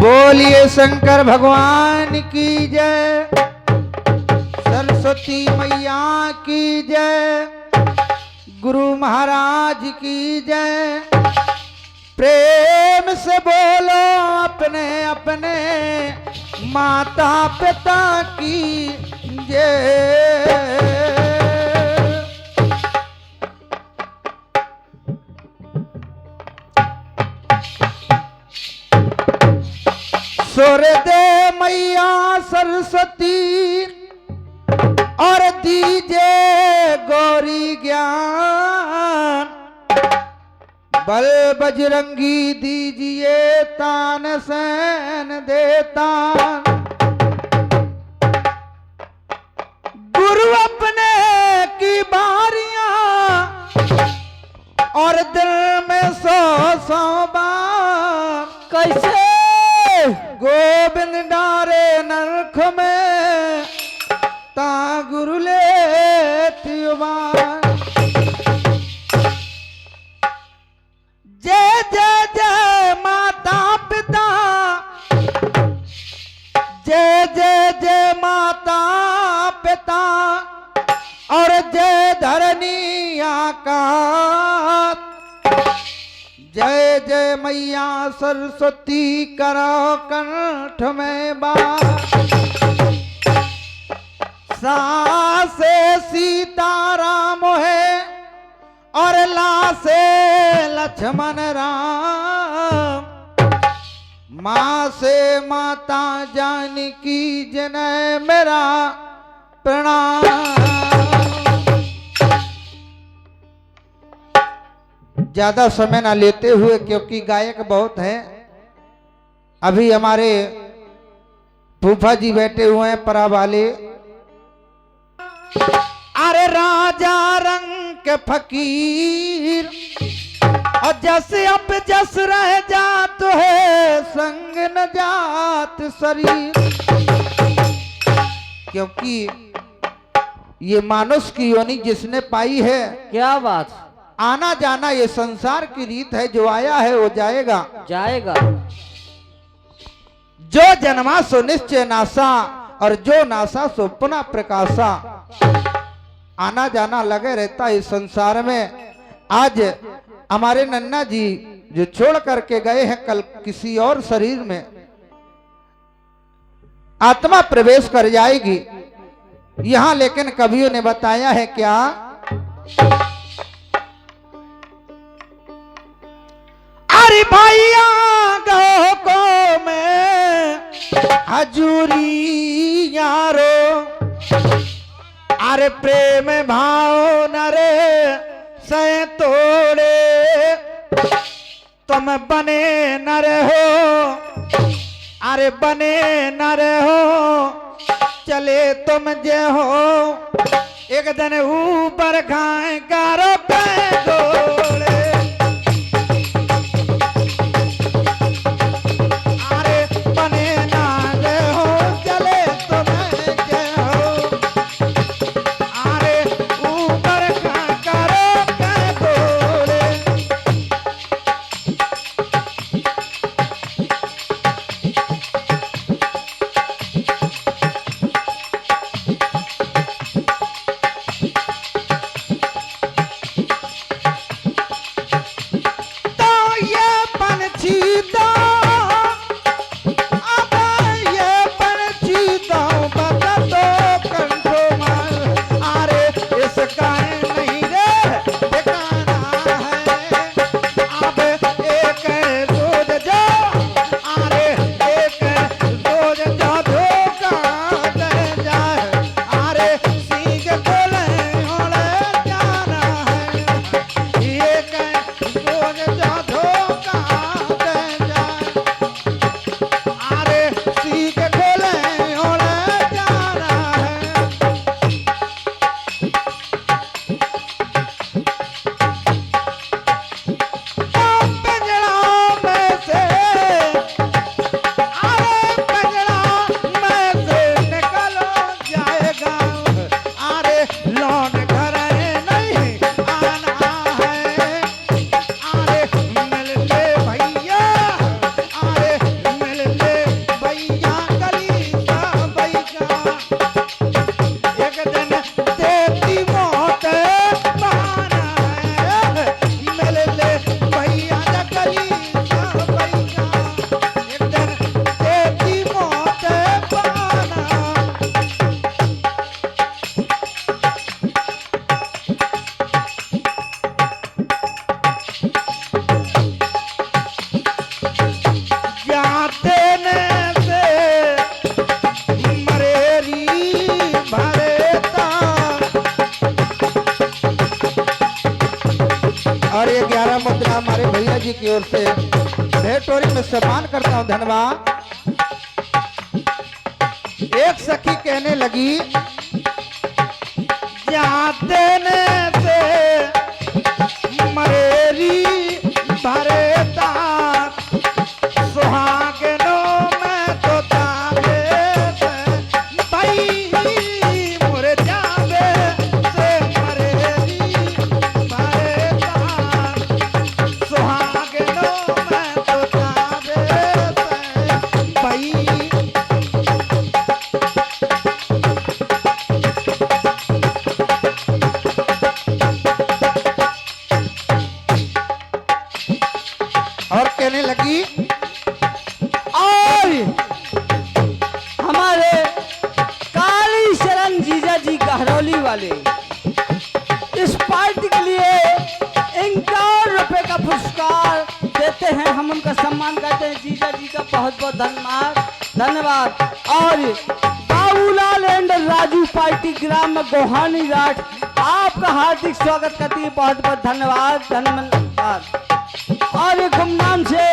बोलिए शंकर भगवान की जय, सरस्वती मैया की जय, गुरु महाराज की जय। प्रेम से बोलो अपने अपने माता पिता की जय। सुर दे मैया सरस्वती और दीजे गौरी ज्ञान, बल बजरंगी दीजिए तान सैन देता। गुरु अपने की बारियां और दिल में सौ सौ बार, कैसे गोविंद डारे नरख में ता गुरु ले त्युबार। जय जय जय माता पिता, जय जय जय माता पिता और जय धरनी आकाश। जय जय मैया सरस्वती करो कंठ में बात। सा से सीताराम है और ला से लक्ष्मण राम, माँ से माता जानकी जिन्हें मेरा प्रणाम। ज्यादा समय ना लेते हुए, क्योंकि गायक बहुत हैं, अभी हमारे फूफा जी बैठे हुए हैं परा वाले। अरे राजा रंग के फकीर और जैसे अब जस रह जात है संग न जात शरीर। क्योंकि ये मानुष की योनि जिसने पाई है, क्या बात, आना जाना ये संसार की रीत है। जो आया है वो जाएगा जाएगा। जो जन्मा सो निश्चय नासा और जो नासा सो पुनः प्रकाशा। आना जाना लगे रहता है इस संसार में। आज हमारे नन्ना जी जो छोड़ करके गए हैं, कल किसी और शरीर में आत्मा प्रवेश कर जाएगी यहां। लेकिन कवियों ने बताया है क्या, अरे भैया गो को में हजूरी यारो, अरे प्रेम भाव नरे से तोड़े तुम बने न रहो। अरे बने न रहो चले तुम जे हो, एक दिन ऊपर खाए कारो पे गोड़े। जी की ओर से भेंटोरी में सम्मान करता हूँ। धन्यवाद। एक सखी कहने लगी, जहाँ देने से मरेरी भरे ताक, सुहागनों में तो ताबे से भाई मुरे जावे से मरेरी भरे ताक, सुहागनों में तो ताबे से भाई। और कहने लगी, और हमारे काली शरण जीजा जी गहरौली वाले इस पार्टी के लिए 51 रुपए का पुरस्कार देते हैं। हम उनका सम्मान करते हैं। जीजा जी का बहुत बहुत धन्यवाद। और बाबूलाल एंड राजू पार्टी ग्राम गोहानी राठ आपका हार्दिक स्वागत करती है। बहुत बहुत धन्यवाद। और एक गुमनाम से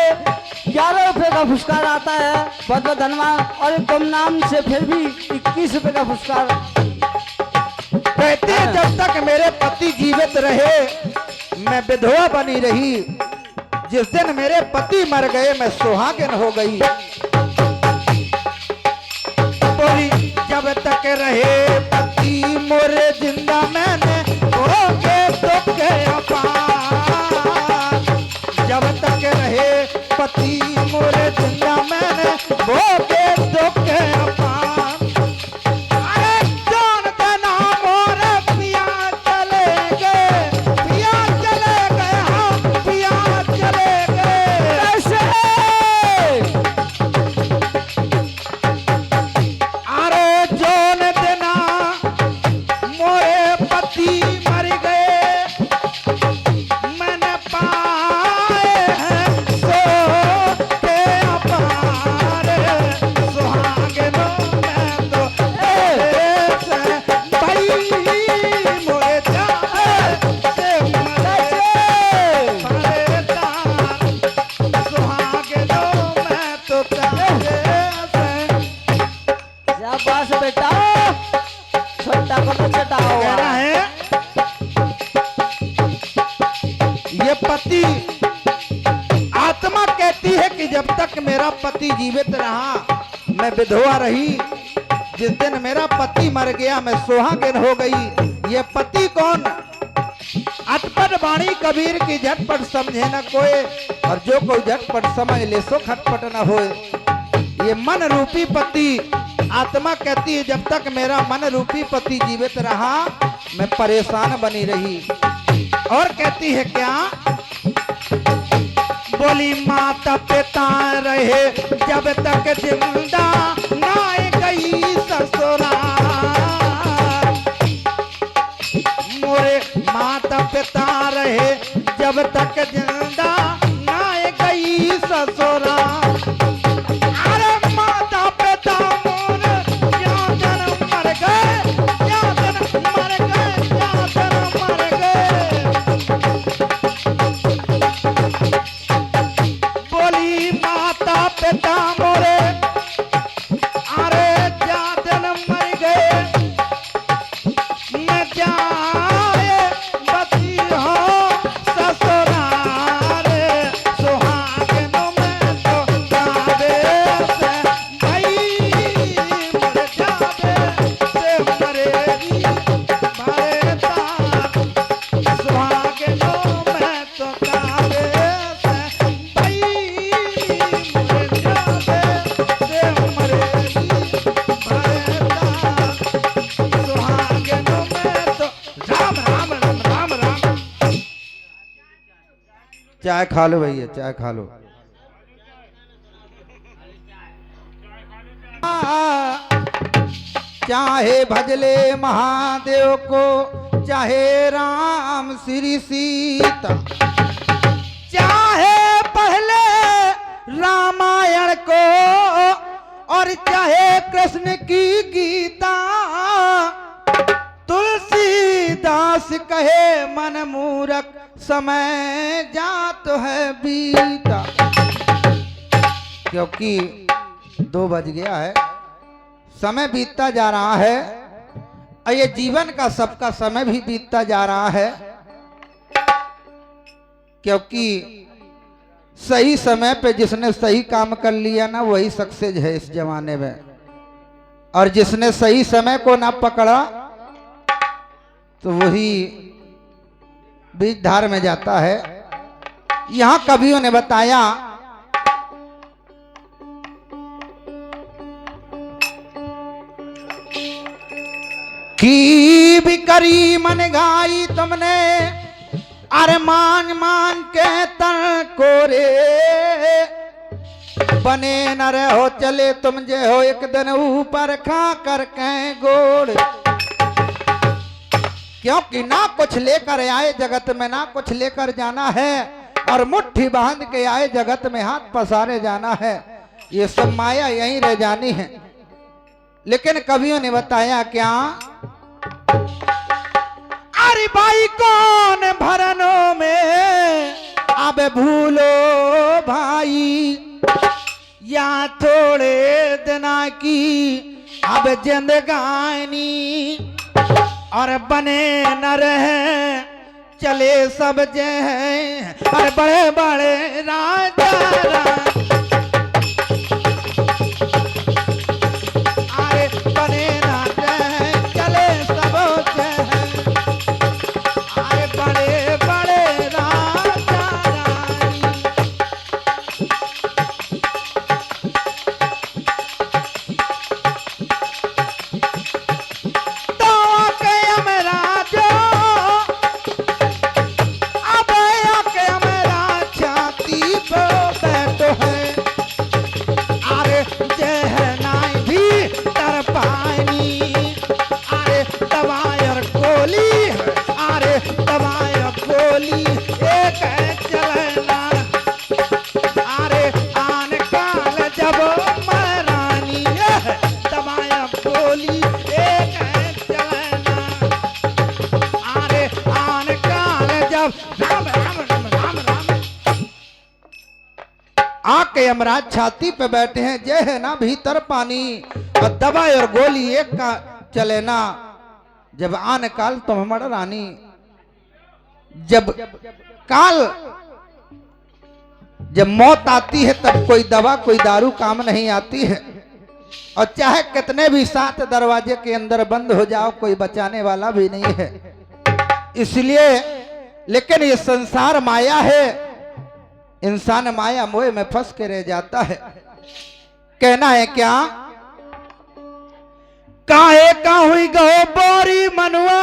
11 रुपए का पुरस्कार आता है। बहुत बहुत धन्यवाद। और एक गुमनाम से फिर भी 21 रुपए का पुरस्कार। कहते हैं, जब तक मेरे पति जीवित रहे मैं विधवा बनी रही, जिस दिन मेरे पति मर गए मैं सुहागिन हो गई। बोली, जब तक रहे पति मोरे जिंदा मैंने होके दुख अपार, जब तक रहे पति मोरे जिंदा मैंने होके दुख अपार। अरे जान देना मोरे पिया चले गए, पिया चले गए, हम पिया चले गए। कैसे? अरे जान देना मोरे पति मर गए, मैंने पाए हैं सो के अपार, सुहागनों में तो ऐसे भाई मोरे जाए से मरे भरे तार, सुहागनों में तो ऐसे। शाबाश बेटा, छोटा को तो चटाओ। कहना है, ये पति आत्मा कहती है कि जब तक मेरा पति जीवित रहा मैं विधवा रही, जिस दिन मेरा पति मर गया मैं सुहागिन हो गई। ये पति कौन? अटपट वाणी कबीर की झटपट समझे न कोई, और जो कोई झटपट समझ ले सो खटपट न होए। ये मन रूपी पति, आत्मा कहती है जब तक मेरा मन रूपी पति जीवित रहा मैं परेशान बनी रही। और कहती है क्या? बोली, माता पिता रहे जब तक जिंदा ना गई ससुराल, मोरे माता पिता रहे जब तक जिंदा ना गई ससुराल। अरे माता पिता मोरे क्या जन्म मर गए, क्या जन्म मर गए, क्या जन्म मर गए। बोली, माता पिता मोरे अरे क्या जन्म मर गए, मैं जाए बसी हो ससुराल, सुहागनों में तो जावे से भाई मर जावे से मरेगी भरे तार, सुहागनों में तो जावे से भाई मर जावे से मरेगी भरे तार, सुहागनों में तो। राम राम राम राम राम। चाय खा लो भैया, चाय खा लो। चाहे भजले महादेव को, चाहे राम श्री सीता, चाहे पहले रामायण को और चाहे कृष्ण की गीता, तुलसीदास कहे मन मूरख समय जात है बीता, क्योंकि 2 बज गया है, समय बीतता जा रहा है और ये जीवन का सबका समय भी बीतता जा रहा है, क्योंकि सही समय पे जिसने सही काम कर लिया ना वही सक्सेस है इस जमाने में, और जिसने सही समय को ना पकड़ा तो वही बीच धार में जाता है। यहां कवियों ने बताया कि बिकरी मन गाई तुमने, अरे मान मान के तन कोरे, बने न रहो चले तुम जे हो एक दिन ऊपर खा कर के गोड़, क्योंकि ना कुछ लेकर आए जगत में ना कुछ लेकर जाना है, और मुट्ठी बांध के आए जगत में हाथ पसारे जाना है, ये सब माया यहीं रह जानी है। लेकिन कवियों ने बताया क्या, अरे भाई कौन भरनों में अब भूलो भाई, या थोड़े दिना की अब जिंदगानी, और बने न रहे चले सब जे हैं, और बड़े बड़े राजा अरे बने न रहे चले सब जे हैं, अरे बड़े बड़े राजा रानी। आके यमराज छाती पे बैठे हैं, जय है ना भीतर पानी, और दवाई और गोली एक का चले ना, जब आन काल तुम हमर रानी, जब काल जब मौत आती है तब कोई दवा कोई दारू काम नहीं आती है, और चाहे कितने भी 7 दरवाजे के अंदर बंद हो जाओ कोई बचाने वाला भी नहीं है। इसलिए लेकिन ये संसार माया है, इंसान माया मोह में फंस के रह जाता है। कहना है क्या, काहे का हुई गो बोरी मनुआ,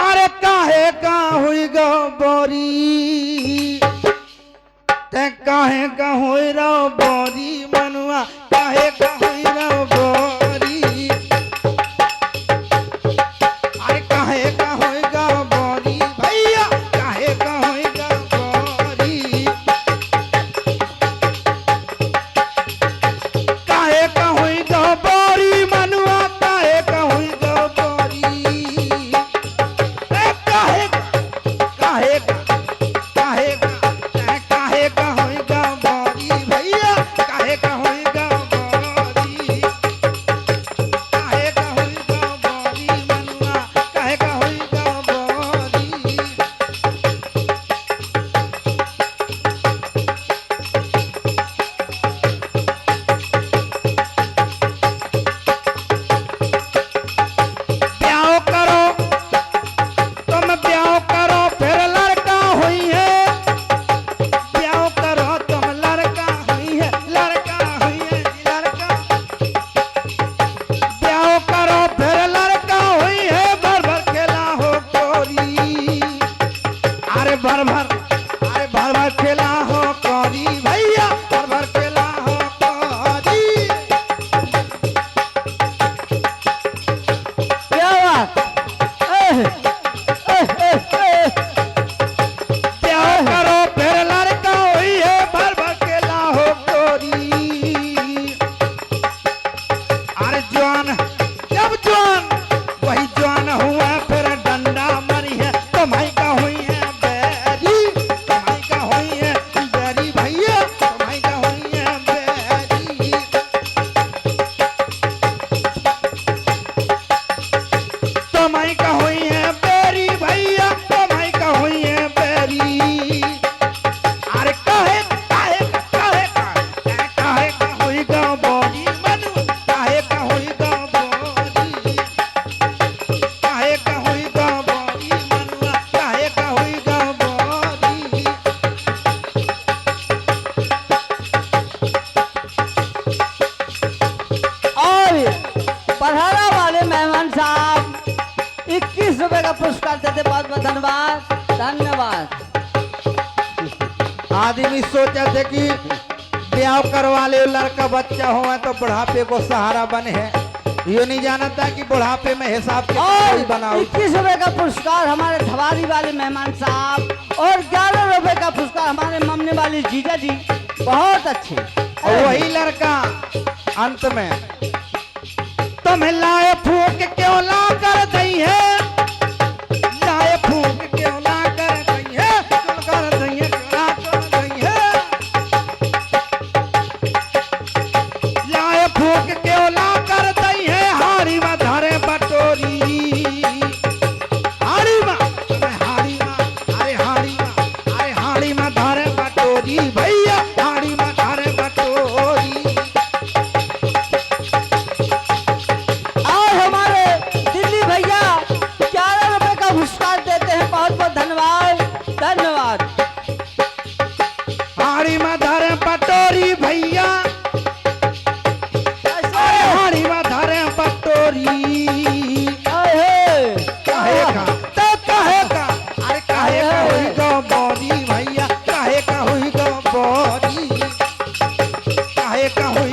अरे काहे का हुई गो बोरी, ते काहे का हुई रो बोरी मनुआ, काहे का हुई रो बोरी, अरे काहे का हुई गो बोरी भैया, काहे का हुई गो बोरी, काहे का हुई गो बोरी मनुआ, काहे का हुई गो बोरी, काहे काहे काहे काहे का हुई गो बोरी भैया, काहे पुरस्कार देते, बहुत बहुत धन्यवाद धन्यवाद। आदमी सोचा थे कि ब्याह करवा ले, लड़का बच्चा हो तो बुढ़ापे को सहारा बने है, ये नहीं जाना था कि बुढ़ापे में हिसाब के और बनाओ। 21 रुपए का पुरस्कार हमारे धवारी वाले मेहमान साहब और 11 रुपए का पुरस्कार हमारे ममने वाले जीजा जी, बहुत अच्छे। और वही लड़का अंत में तुम्हें लाए फूक क्यों ला कर दई है, लाए फूक क्यों ला कर दई है, क्यों कर दई है, क्यों ला कर दई है, लाए फूक क्यों ला कर दई है, हारी में धरे बटोरी, हारी में, अरे हारी में, अरे हारी में, अरे हारी में धरे बटोरी भैया, हारी में धरे बटोरी। और हमारे दिल्ली भैया 11 रुपए का पुरस्कार देते हैं, बहुत बहुत धन्यवाद धन्यवाद। हाड़ी में धरे पटोरी भैया, हाड़ी में धरे पटोरी, काहे का तो काहे का, अरे काहे का हुई गो बोरी भैया, काहे का हुई गो बोरी, काहे का हुई